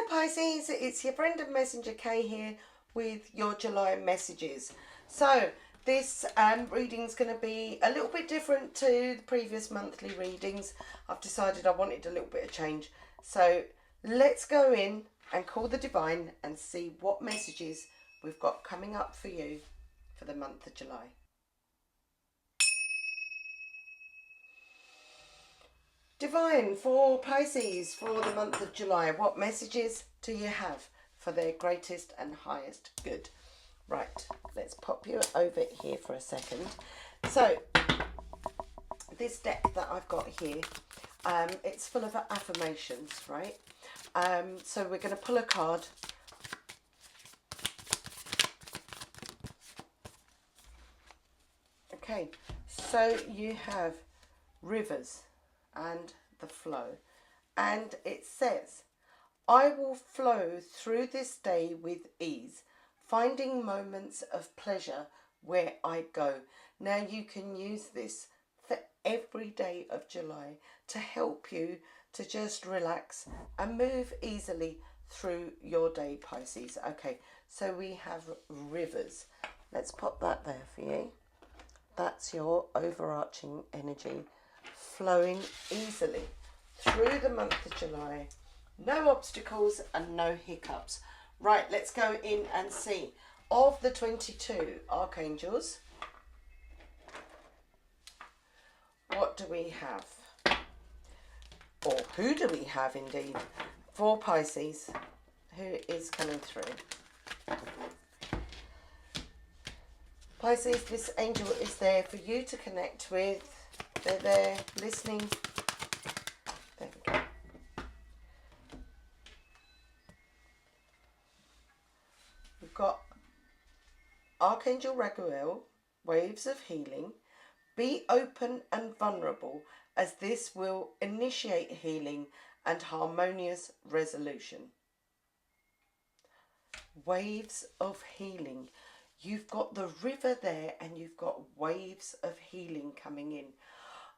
Pisces, it's your friend and messenger Kay here with your July messages. So this reading's going to be a little bit different to the previous monthly readings. I've decided I wanted a little bit of change. So let's go in and call the divine and see what messages we've got coming up for you for the month of July. Divine, for Pisces for the month of July, what messages do you have for their greatest and highest good? Right, let's pop you over here for a second. So, this deck that I've got here, it's full of affirmations, right? So we're going to pull a card. Okay, so you have rivers and the flow, and it says, I will flow through this day with ease, finding moments of pleasure where I go. Now you can use this for every day of July to help you to just relax and move easily through your day, Pisces. Okay, so we have rivers. Let's pop that there for you. That's your overarching energy, flowing easily through the month of July. No obstacles and no hiccups. Right, let's go in and see. Of the 22 archangels, what do we have? Or who do we have indeed? For Pisces, who is coming through? Pisces, this angel is there for you to connect with. They're there listening. There we go. We've got Archangel Raguel, waves of healing. Be open and vulnerable, as this will initiate healing and harmonious resolution. Waves of healing. You've got the river there and you've got waves of healing coming in.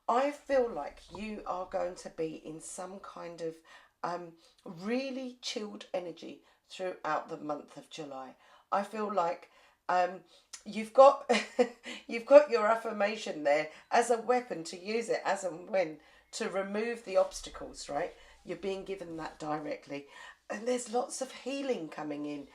I feel like you are going to be in some kind of really chilled energy throughout the month of July. I feel like you've got you've got your affirmation there as a weapon to use it as and when to remove the obstacles, right? You're being given that directly. And there's lots of healing coming in.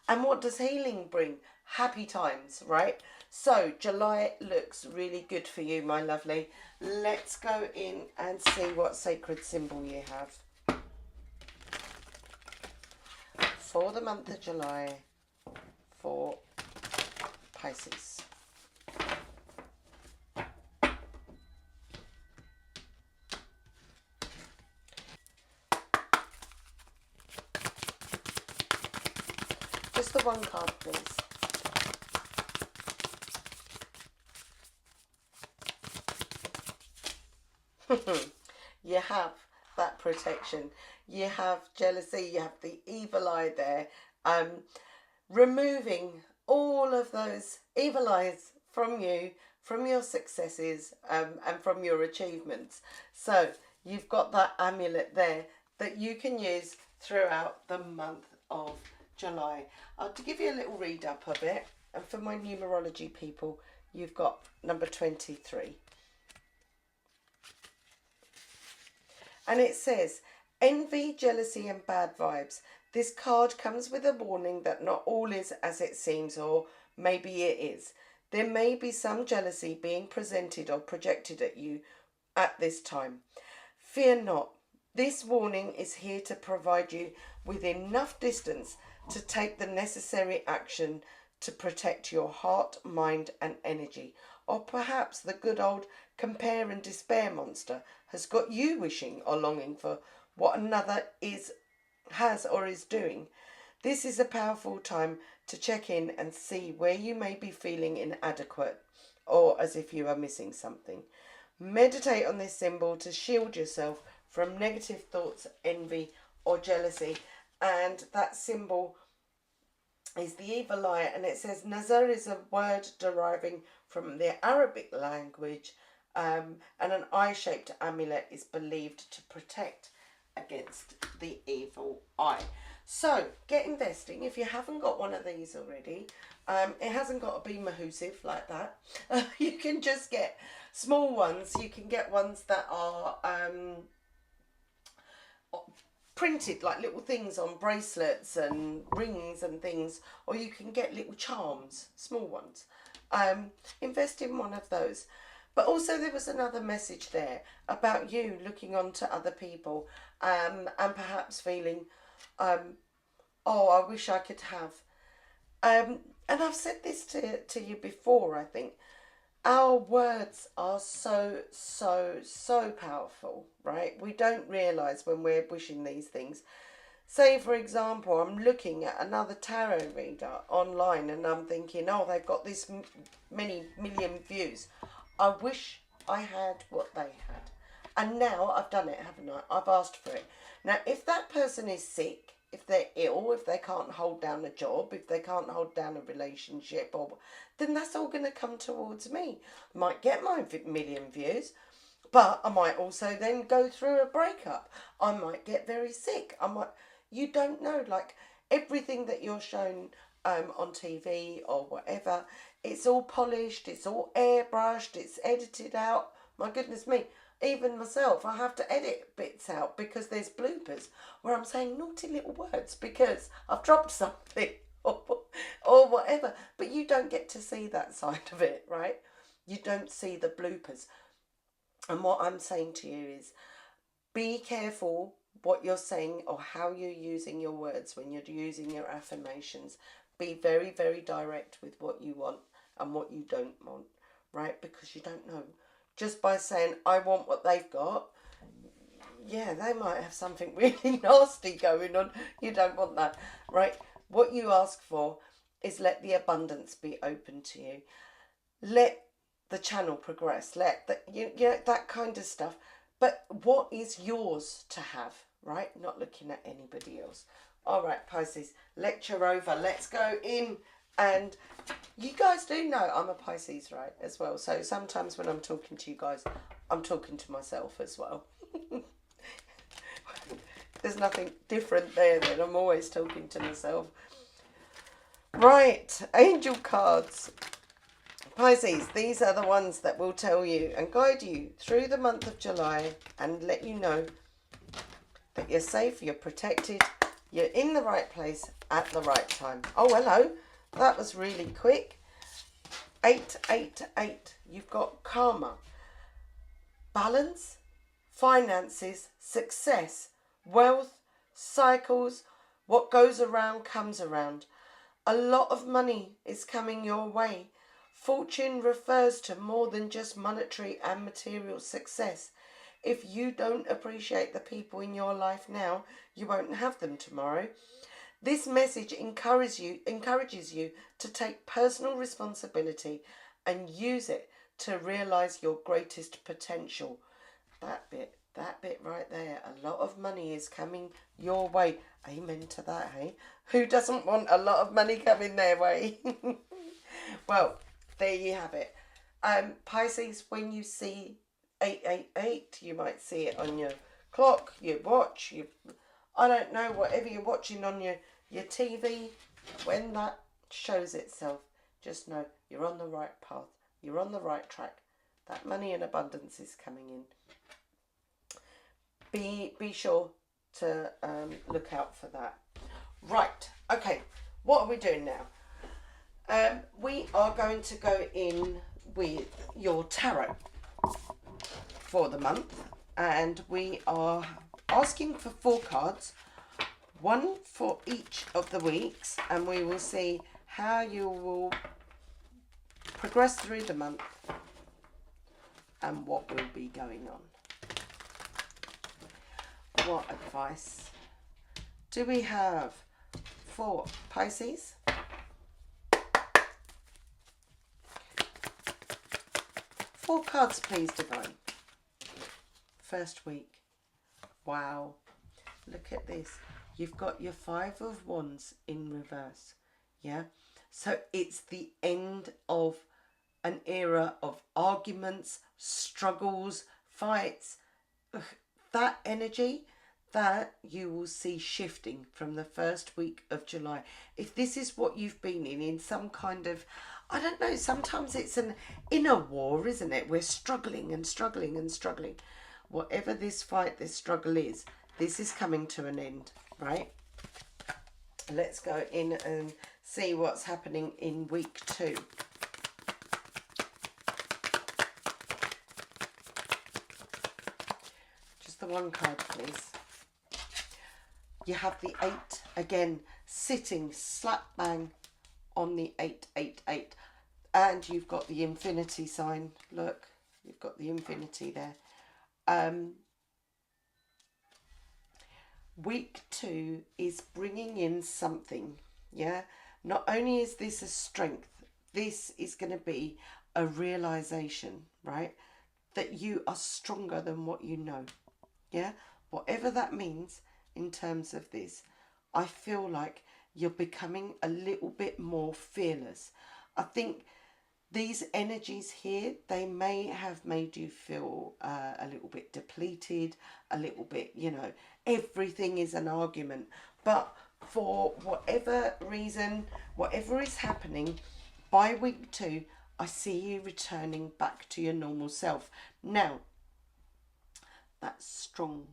And what does healing bring? Happy times, right? So July looks really good for you, my lovely. Let's go in and see what sacred symbol you have for the month of July for Pisces. Just the one card, please. You have that protection. You have jealousy. You have the evil eye there. Removing all of those evil eyes from you, from your successes, and from your achievements. So you've got that amulet there that you can use throughout the month of July. To give you a little read up of it, and for my numerology people, you've got number 23. And it says, envy, jealousy and bad vibes. This card comes with a warning that not all is as it seems, or maybe it is. There may be some jealousy being presented or projected at you at this time. Fear not. This warning is here to provide you with enough distance to take the necessary action to protect your heart, mind and energy. Or perhaps the good old compare and despair monster has got you wishing or longing for what another has or is doing. This is a powerful time to check in and see where you may be feeling inadequate or as if you are missing something. Meditate on this symbol to shield yourself from negative thoughts, envy or jealousy. And that symbol is the evil eye, and it says Nazar is a word deriving from the Arabic language, and an eye-shaped amulet is believed to protect against the evil eye. So get investing. If you haven't got one of these already, it hasn't got to be mahoosive like that. You can just get small ones. You can get ones that are printed, like little things on bracelets and rings and things, or you can get little charms, small ones. Invest in one of those. But also there was another message there about you looking on to other people, and perhaps feeling, oh, I wish I could have. And I've said this to you before, I think. Our words are so powerful, right? We don't realise when we're wishing these things. Say, for example, I'm looking at another tarot reader online and I'm thinking, oh, they've got this many million views. I wish I had what they had. And now I've done it, haven't I? I've asked for it. Now, if that person is sick, if they're ill, if they can't hold down a job, if they can't hold down a relationship, then that's all going to come towards me. I might get my million views, but I might also then go through a breakup. I might get very sick. You don't know, like everything that you're shown on TV or whatever, it's all polished, it's all airbrushed, it's edited out. My goodness me. Even myself, I have to edit bits out because there's bloopers where I'm saying naughty little words because I've dropped something or whatever. But you don't get to see that side of it, right? You don't see the bloopers. And what I'm saying to you is be careful what you're saying or how you're using your words when you're using your affirmations. Be very, very direct with what you want and what you don't want, right? Because you don't know. Just by saying, I want what they've got, yeah, they might have something really nasty going on. You don't want that, right? What you ask for is let the abundance be open to you. Let the channel progress. Let the, you know, that kind of stuff. But what is yours to have, right? Not looking at anybody else. All right, Pisces, lecture over. Let's go in. And you guys do know I'm a Pisces, right, as well. So sometimes when I'm talking to you guys, I'm talking to myself as well. There's nothing different there then. I'm always talking to myself. Right, angel cards. Pisces, these are the ones that will tell you and guide you through the month of July and let you know that you're safe, you're protected, you're in the right place at the right time. Oh, hello. That was really quick. 888. You've got karma, balance, finances, success, wealth, cycles. What goes around comes around. A lot of money is coming your way. Fortune refers to more than just monetary and material success. If you don't appreciate the people in your life now, you won't have them tomorrow. This message encourages you to take personal responsibility and use it to realise your greatest potential. That bit right there. A lot of money is coming your way. Amen to that, hey? Who doesn't want a lot of money coming their way? Well, there you have it. Pisces, when you see 888, you might see it on your clock, your watch, I don't know, whatever you're watching on your TV, when that shows itself, just know you're on the right path. You're on the right track. That money in abundance is coming in. Be sure to look out for that. Right, okay, what are we doing now? We are going to go in with your tarot for the month, and we are asking for 4 cards, one for each of the weeks, and we will see how you will progress through the month and what will be going on. What advice do we have for Pisces? Four cards, please, Divine. First week. Wow. Look at this. You've got your 5 of Wands in reverse. Yeah? So it's the end of an era of arguments, struggles, fights. That energy, that you will see shifting from the first week of July. If this is what you've been in some kind of, I don't know, sometimes it's an inner war, isn't it? We're struggling and struggling and struggling. Whatever this fight, this struggle is, this is coming to an end, right? Let's go in and see what's happening in week 2. Just the one card, please. You have the 8 again, sitting slap bang on the 888, and you've got the infinity sign. Look, you've got the infinity there. Week 2 is bringing in something, yeah? Not only is this a strength, this is going to be a realization, right? That you are stronger than what you know, yeah? Whatever that means in terms of this, I feel like you're becoming a little bit more fearless. I think these energies here, they may have made you feel a little bit depleted, a little bit, you know, everything is an argument. But for whatever reason, whatever is happening, by week 2, I see you returning back to your normal self. Now, that strong,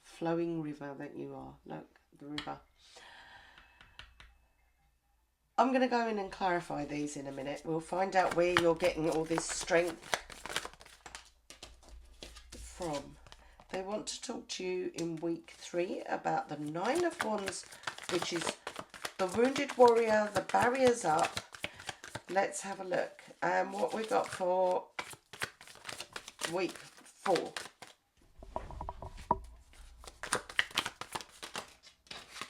flowing river that you are, look, the river. I'm going to go in and clarify these in a minute. We'll find out where you're getting all this strength from. They want to talk to you in week 3 about the 9 of Wands, which is the wounded warrior, the barriers up. Let's have a look. What we got for week 4.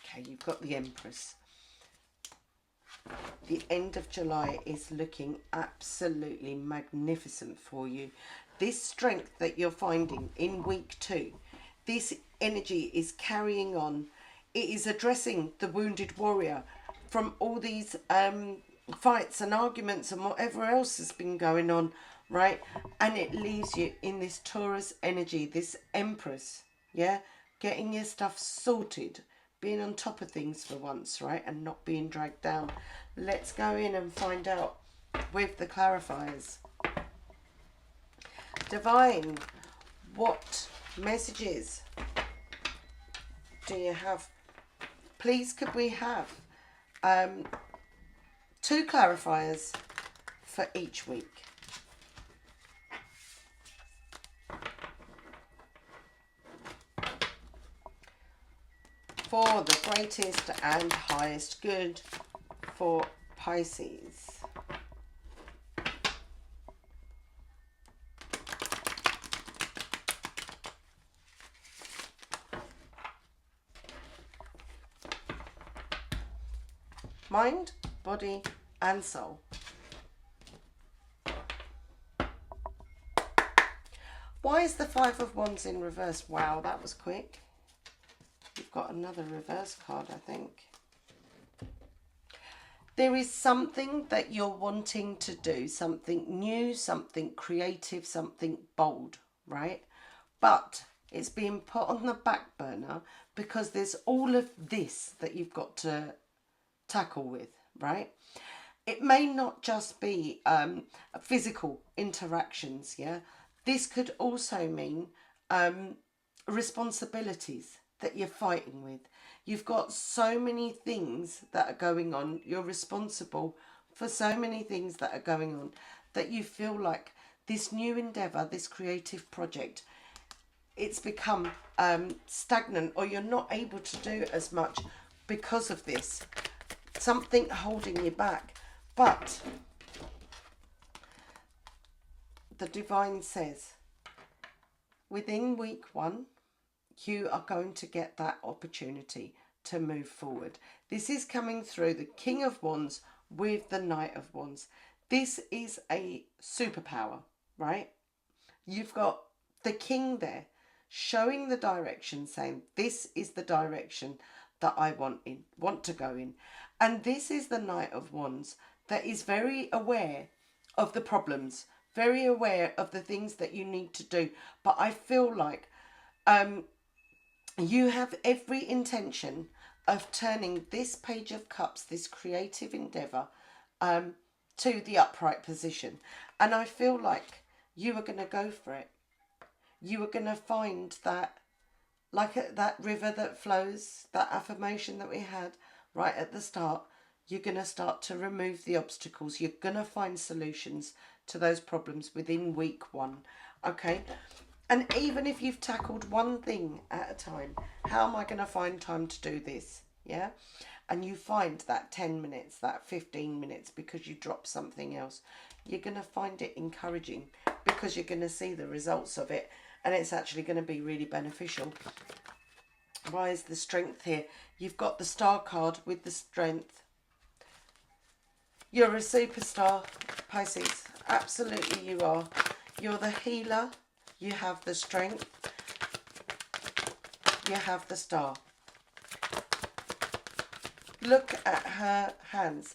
Okay, you've got the Empress. The end of July is looking absolutely magnificent for you. This strength that you're finding in week 2, this energy is carrying on. It is addressing the wounded warrior from all these fights and arguments and whatever else has been going on, right? And it leaves you in this Taurus energy, this Empress, yeah? Getting your stuff sorted, being on top of things for once, right? And not being dragged down. Let's go in and find out with the clarifiers. Divine, what messages do you have? Please, could we have 2 clarifiers for each week? For the greatest and highest good for Pisces. Mind, body and soul. Why is the 5 of Wands in reverse? Wow, that was quick. You've got another reverse card, I think. There is something that you're wanting to do, something new, something creative, something bold, right? But it's being put on the back burner because there's all of this that you've got to tackle with, right? It may not just be physical interactions, yeah? This could also mean responsibilities that you're fighting with. You've got so many things that are going on. You're responsible for so many things that are going on that you feel like this new endeavour, this creative project, it's become stagnant, or you're not able to do as much because of this. Something holding you back. But the Divine says, within week 1, you are going to get that opportunity to move forward. This is coming through the King of Wands with the Knight of Wands. This is a superpower, right? You've got the King there showing the direction, saying this is the direction that I want to go in. And this is the Knight of Wands that is very aware of the problems, very aware of the things that you need to do. But I feel like You have every intention of turning this Page of Cups, this creative endeavour, to the upright position. And I feel like you are going to go for it. You are going to find that, like that river that flows, that affirmation that we had right at the start, you're going to start to remove the obstacles. You're going to find solutions to those problems within week 1. Okay? And even if you've tackled one thing at a time, how am I going to find time to do this? Yeah? And you find that 10 minutes, that 15 minutes because you drop something else. You're going to find it encouraging because you're going to see the results of it. And it's actually going to be really beneficial. Why is the Strength here? You've got the Star card with the Strength. You're a superstar, Pisces. Absolutely you are. You're the healer. You have the Strength. You have the Star. Look at her hands.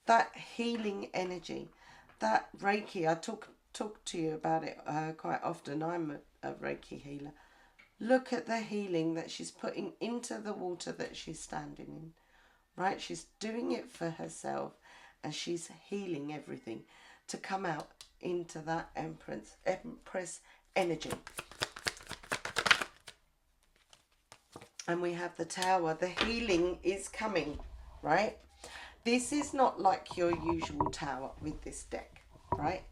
That healing energy. That Reiki. I talk to you about it quite often. I'm a Reiki healer. Look at the healing that she's putting into the water that she's standing in. Right? She's doing it for herself. And she's healing everything to come out into that Empress energy. And we have the Tower. The healing is coming, right? This is not like your usual Tower with this deck, right?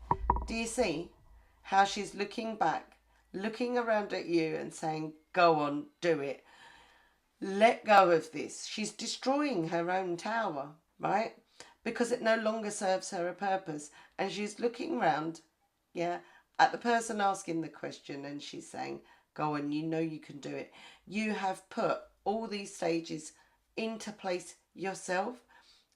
Do you see how she's looking back, looking around at you and saying, go on, do it. Let go of this. She's destroying her own tower, right? Because it no longer serves her a purpose. And she's looking round, yeah, at the person asking the question, and she's saying, go on, you know you can do it. You have put all these stages into place yourself.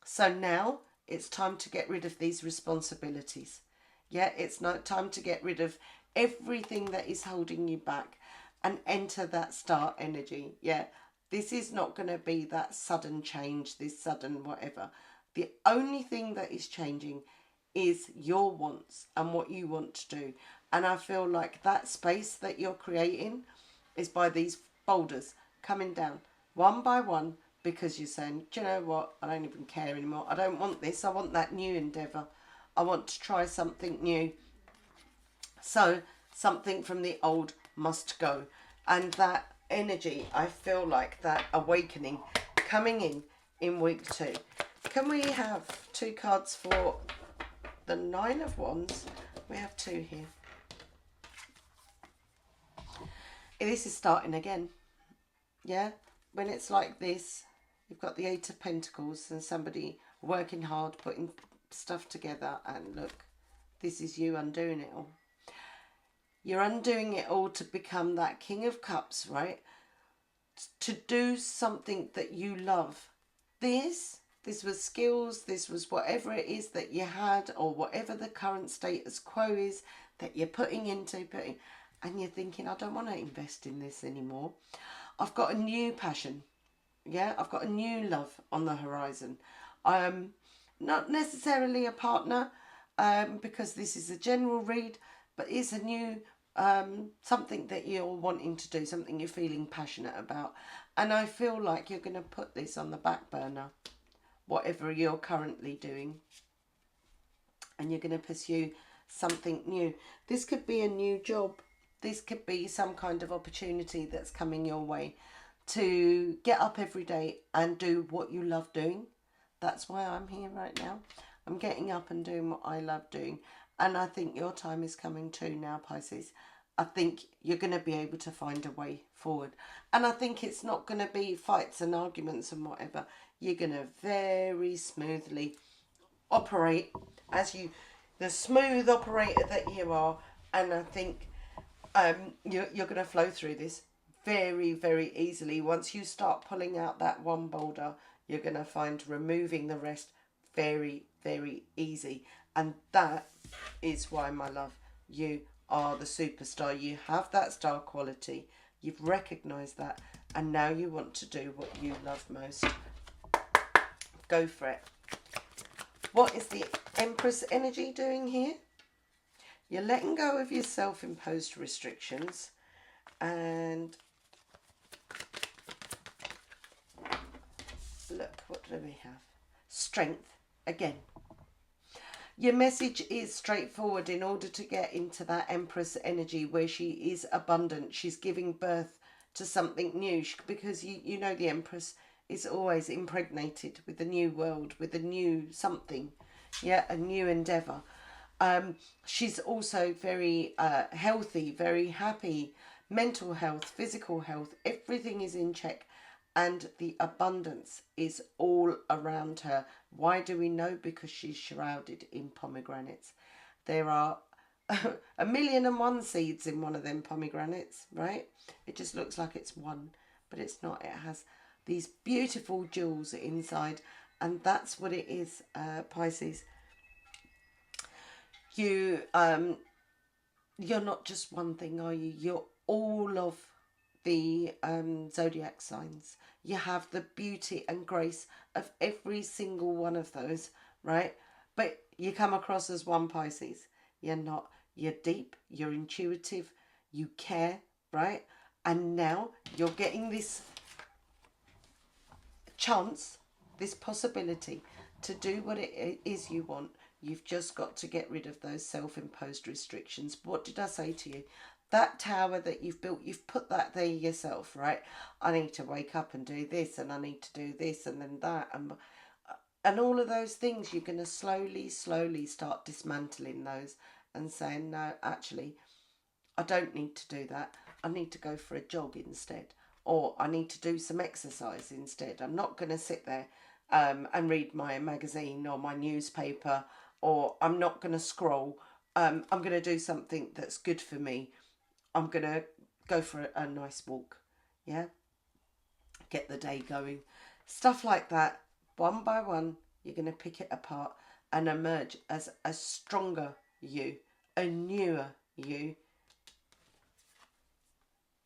So now it's time to get rid of these responsibilities. Yeah, it's not time to get rid of everything that is holding you back and enter that Star energy. Yeah, this is not going to be that sudden change, this sudden whatever. The only thing that is changing is your wants and what you want to do. And I feel like that space that you're creating is by these boulders coming down one by one, because you're saying, do you know what? I don't even care anymore. I don't want this. I want that new endeavour. I want to try something new. So something from the old must go. And that energy, I feel like that awakening coming in week 2. Can we have 2 cards for the 9 of Wands? We have 2 here. This is starting again. Yeah? When it's like this, you've got the 8 of Pentacles and somebody working hard, putting stuff together, and look, this is you undoing it all. You're undoing it all to become that King of Cups, right? To do something that you love. This was skills, this was whatever it is that you had, or whatever the current status quo is that you're putting, and you're thinking, I don't want to invest in this anymore. I've got a new passion. Yeah, I've got a new love on the horizon. Not necessarily a partner, because this is a general read, but it's a new something that you're wanting to do, something you're feeling passionate about. And I feel like you're going to put this on the back burner, whatever you're currently doing, and you're going to pursue something new. This could be a new job. This could be some kind of opportunity that's coming your way to get up every day and do what you love doing. That's why I'm here right now. I'm getting up and doing what I love doing. And I think your time is coming too now, Pisces. I think you're going to be able to find a way forward. And I think it's not going to be fights and arguments and whatever. You're going to very smoothly operate as the smooth operator that you are. And I think you're going to flow through this very, very easily. Once you start pulling out that one boulder, you're going to find removing the rest very, very easy. And that is why, my love, you are the superstar. You have that star quality. You've recognised that. And now you want to do what you love most. Go for it. What is the Empress energy doing here? You're letting go of your self-imposed restrictions. And do we have? Strength again. Your message is straightforward. In order to get into that Empress energy where she is abundant, she's giving birth to something new, because you know the Empress is always impregnated with a new world, with a new something, yeah, a new endeavour. She's also very healthy, very happy, mental health, physical health, everything is in check. And the abundance is all around her. Why do we know? Because she's shrouded in pomegranates. There are 1,000,001 seeds in one of them pomegranates, right? It just looks like it's one, but it's not. It has these beautiful jewels inside, and that's what it is, Pisces. You're not just one thing, are you? You're all of the zodiac signs. You have the beauty and grace of every single one of those, right? But you come across as one, Pisces. You're not. You're deep, you're intuitive, you care, right? And now you're getting this chance, this possibility to do what it is you want. You've just got to get rid of those self-imposed restrictions. What did I say to you? That tower that you've built, you've put that there yourself, right? I need to wake up and do this, and I need to do this, and then that, and all of those things. You're going to slowly start dismantling those and saying, no, actually, I don't need to do that. I need to go for a jog instead, or I need to do some exercise instead. I'm not going to sit there and read my magazine or my newspaper, or I'm not going to scroll. I'm going to do something that's good for me. I'm going to go for a nice walk, yeah? Get the day going. Stuff like that, one by one, you're going to pick it apart and emerge as a stronger you, a newer you,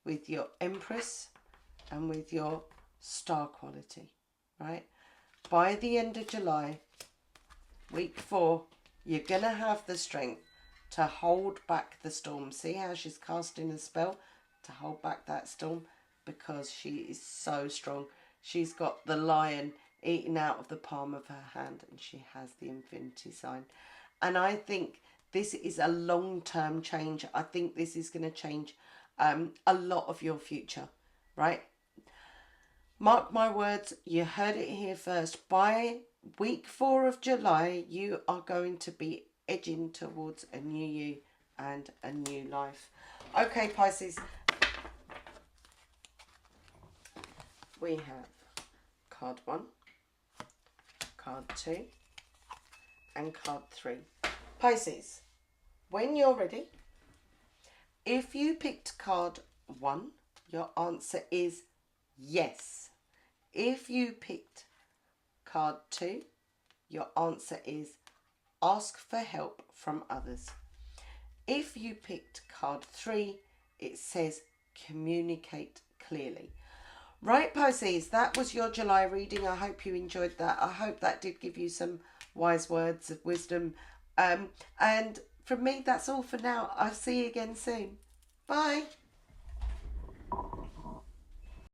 with your Empress and with your star quality, right? By the end of July, week 4, you're going to have the strength to hold back the storm. See how she's casting a spell to hold back that storm? Because she is so strong. She's got the lion eating out of the palm of her hand, and she has the infinity sign. And I think this is a long-term change. I think this is going to change a lot of your future, right? Mark my words, you heard it here first. By week 4 of July, you are going to be edging towards a new you and a new life. Okay, Pisces. We have card 1, card 2, and card 3. Pisces, when you're ready, if you picked card 1, your answer is yes. If you picked card 2, your answer is ask for help from others. If you picked card 3, it says communicate clearly. Right, Pisces, that was your July reading. I hope you enjoyed that. I hope that did give you some wise words of wisdom. And from me, that's all for now. I'll see you again soon. Bye.